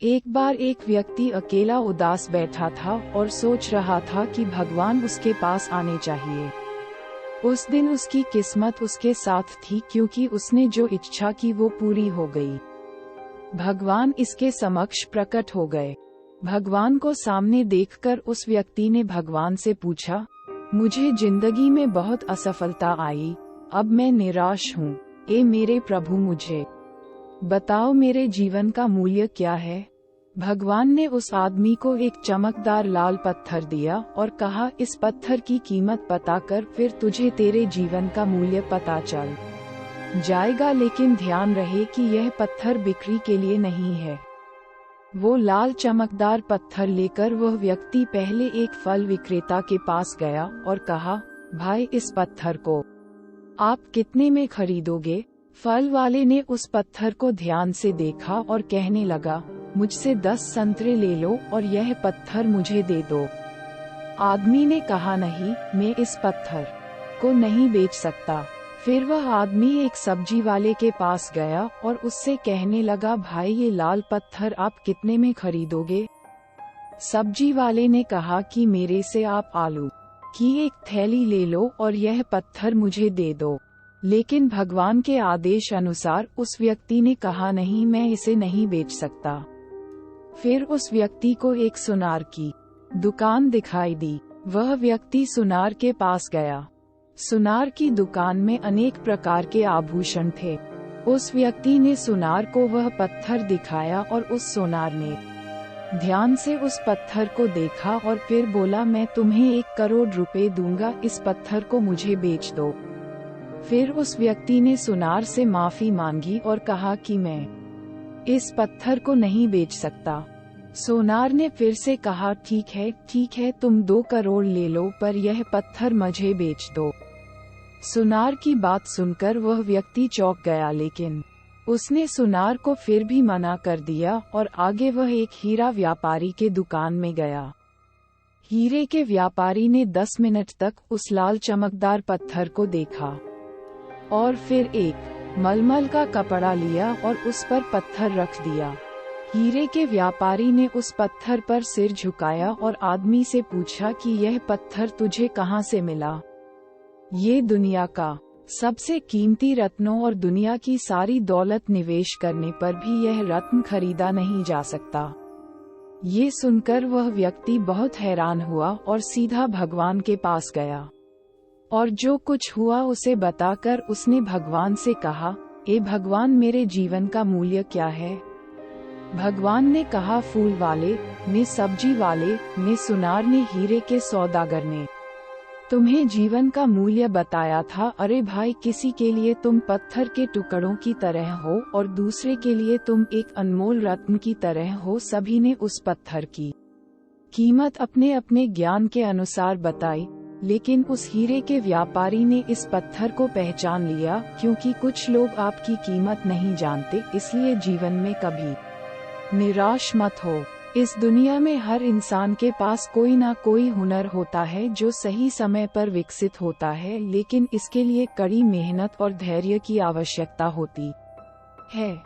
एक बार एक व्यक्ति अकेला उदास बैठा था और सोच रहा था कि भगवान उसके पास आने चाहिए। उस दिन उसकी किस्मत उसके साथ थी क्योंकि उसने जो इच्छा की वो पूरी हो गई। भगवान इसके समक्ष प्रकट हो गए। भगवान को सामने देखकर उस व्यक्ति ने भगवान से पूछा, मुझे जिंदगी में बहुत असफलता आई, अब मैं निराश हूँ। ए मेरे प्रभु, मुझे बताओ मेरे जीवन का मूल्य क्या है। भगवान ने उस आदमी को एक चमकदार लाल पत्थर दिया और कहा, इस पत्थर की कीमत पता कर, फिर तुझे तेरे जीवन का मूल्य पता चल जाएगा। लेकिन ध्यान रहे कि यह पत्थर बिक्री के लिए नहीं है। वो लाल चमकदार पत्थर लेकर वह व्यक्ति पहले एक फल विक्रेता के पास गया और कहा, भाई इस पत्थर को आप कितने में खरीदोगे। फल वाले ने उस पत्थर को ध्यान से देखा और कहने लगा, मुझसे 10 संतरे ले लो और यह पत्थर मुझे दे दो। आदमी ने कहा, नहीं, मैं इस पत्थर को नहीं बेच सकता। फिर वह आदमी एक सब्जी वाले के पास गया और उससे कहने लगा, भाई ये लाल पत्थर आप कितने में खरीदोगे। सब्जी वाले ने कहा कि मेरे से आप आलू की एक थैली ले लो और यह पत्थर मुझे दे दो। लेकिन भगवान के आदेश अनुसार उस व्यक्ति ने कहा, नहीं, मैं इसे नहीं बेच सकता। फिर उस व्यक्ति को एक सुनार की दुकान दिखाई दी। वह व्यक्ति सुनार के पास गया। सुनार की दुकान में अनेक प्रकार के आभूषण थे। उस व्यक्ति ने सुनार को वह पत्थर दिखाया और उस सुनार ने ध्यान से उस पत्थर को देखा और फिर बोला, मैं तुम्हें 1 करोड़ रुपए दूंगा, इस पत्थर को मुझे बेच दो। फिर उस व्यक्ति ने सुनार से माफी मांगी और कहा कि मैं इस पत्थर को नहीं बेच सकता। सुनार ने फिर से कहा, ठीक है, तुम 2 करोड़ ले लो, पर यह पत्थर मुझे बेच दो। सुनार की बात सुनकर वह व्यक्ति चौंक गया, लेकिन उसने सुनार को फिर भी मना कर दिया और आगे वह एक हीरा व्यापारी के दुकान में गया। हीरे के व्यापारी ने 10 मिनट तक उस लाल चमकदार पत्थर को देखा और फिर एक मलमल का कपड़ा लिया और उस पर पत्थर रख दिया। हीरे के व्यापारी ने उस पत्थर पर सिर झुकाया और आदमी से पूछा कि यह पत्थर तुझे कहाँ से मिला। ये दुनिया का सबसे कीमती रत्नों और दुनिया की सारी दौलत निवेश करने पर भी यह रत्न खरीदा नहीं जा सकता। ये सुनकर वह व्यक्ति बहुत हैरान हुआ और सीधा भगवान के पास गया और जो कुछ हुआ उसे बताकर उसने भगवान से कहा, ए भगवान, मेरे जीवन का मूल्य क्या है। भगवान ने कहा, फूल वाले ने, सब्जी वाले ने, सुनार ने, हीरे के सौदागर ने तुम्हें जीवन का मूल्य बताया था। अरे भाई, किसी के लिए तुम पत्थर के टुकड़ों की तरह हो और दूसरे के लिए तुम एक अनमोल रत्न की तरह हो। सभी ने उस पत्थर की कीमत अपने अपने ज्ञान के अनुसार बताई, लेकिन उस हीरे के व्यापारी ने इस पत्थर को पहचान लिया, क्योंकि कुछ लोग आपकी कीमत नहीं जानते। इसलिए जीवन में कभी निराश मत हो। इस दुनिया में हर इंसान के पास कोई ना कोई हुनर होता है जो सही समय पर विकसित होता है, लेकिन इसके लिए कड़ी मेहनत और धैर्य की आवश्यकता होती है।